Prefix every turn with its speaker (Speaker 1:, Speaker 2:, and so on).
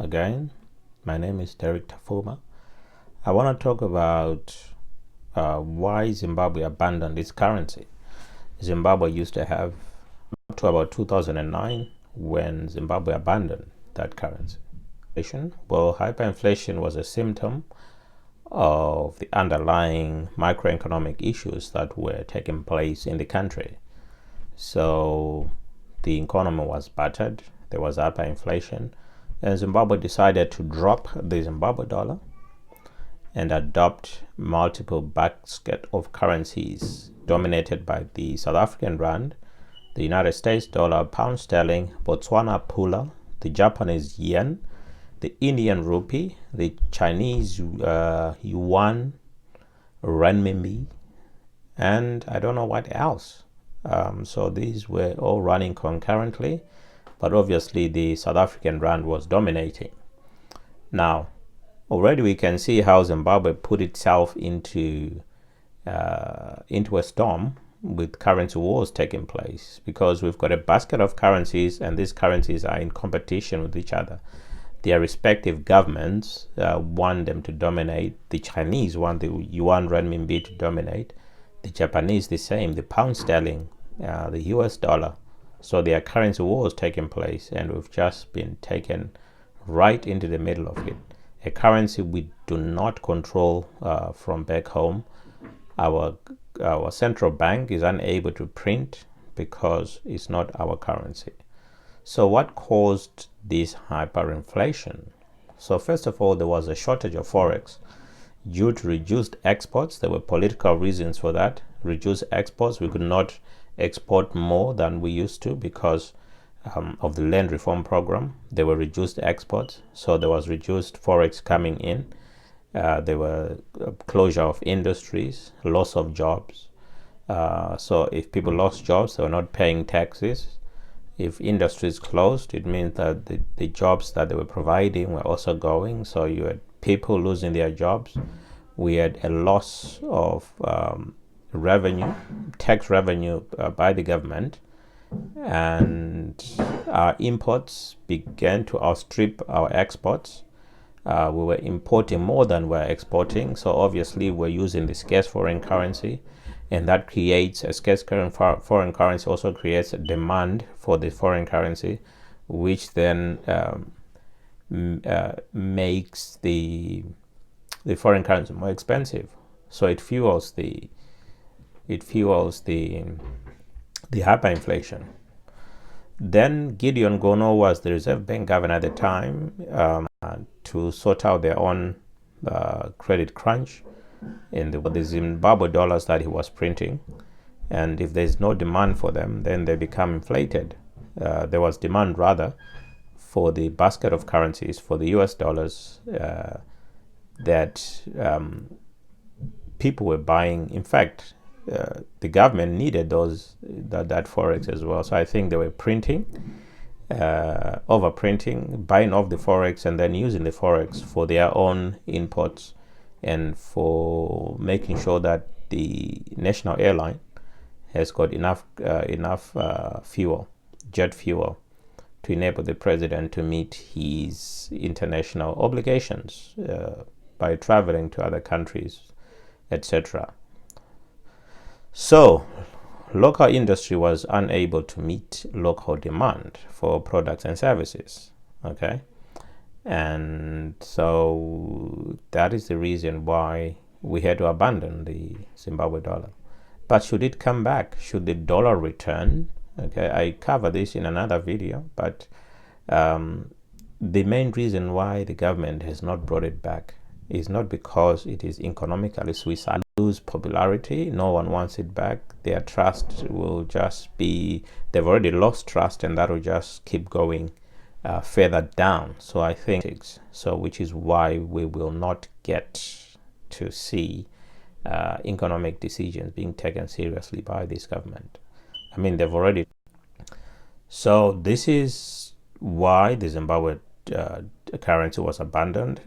Speaker 1: again. My name is Dereck Tafuma. I want to talk about why Zimbabwe abandoned its currency. Zimbabwe used to have up to about 2009 when Zimbabwe abandoned that currency. Well, hyperinflation was a symptom of the underlying microeconomic issues that were taking place in the country. So the economy was battered, there was hyperinflation, and Zimbabwe decided to drop the Zimbabwe dollar and adopt multiple basket of currencies dominated by the South African rand, the United States dollar, pound sterling, Botswana pula, the Japanese yen, the Indian rupee, the Chinese yuan, renminbi, and I don't know what else. So these were all running concurrently, but obviously the South African rand was dominating. Now, already we can see how Zimbabwe put itself into a storm with currency wars taking place, because we've got a basket of currencies and these currencies are in competition with each other. Their respective governments want them to dominate. The Chinese want the yuan renminbi to dominate. The Japanese the same, the pound sterling, the US dollar. So there are currency wars taking place, and we've just been taken right into the middle of it. A currency we do not control from back home. Our central bank is unable to print because it's not our currency. So what caused this hyperinflation? So first of all, there was a shortage of Forex due to reduced exports. There were political reasons for that. Reduced exports, we could not export more than we used to because of the land reform program. There were reduced exports, so there was reduced Forex coming in. There were closure of industries, loss of jobs. So if people lost jobs, they were not paying taxes. If industries closed, it means that the jobs that they were providing were also going. So you had people losing their jobs. We had a loss of revenue, tax revenue by the government, and our imports began to outstrip our exports. We were importing more than we're exporting, so obviously we're using the scarce foreign currency, and that creates a scarce foreign currency, also creates a demand for the foreign currency, which then makes the foreign currency more expensive. So it fuels the hyperinflation. Then Gideon Gono was the Reserve Bank governor at the time, to sort out their own credit crunch in the Zimbabwe dollars that he was printing. And if there's no demand for them, then they become inflated. There was demand rather for the basket of currencies, for the US dollars that people were buying. In fact, the government needed that Forex as well. So I think they were printing, overprinting, buying off the Forex and then using the Forex for their own imports and for making sure that the national airline has got enough fuel, jet fuel, to enable the president to meet his international obligations by traveling to other countries, etc. So local industry was unable to meet local demand for products and services. Okay, and so that is the reason why we had to abandon the Zimbabwe dollar. But should it come back? Should the dollar return? Okay, I cover this in another video, but the main reason why the government has not brought it back is not because it is economically suicidal. Lose popularity, no one wants it back. Their trust will just be, they've already lost trust, and that will just keep going further down. So I think which is why we will not get to see economic decisions being taken seriously by this government. I mean, they've already. So this is why the Zimbabwe currency was abandoned.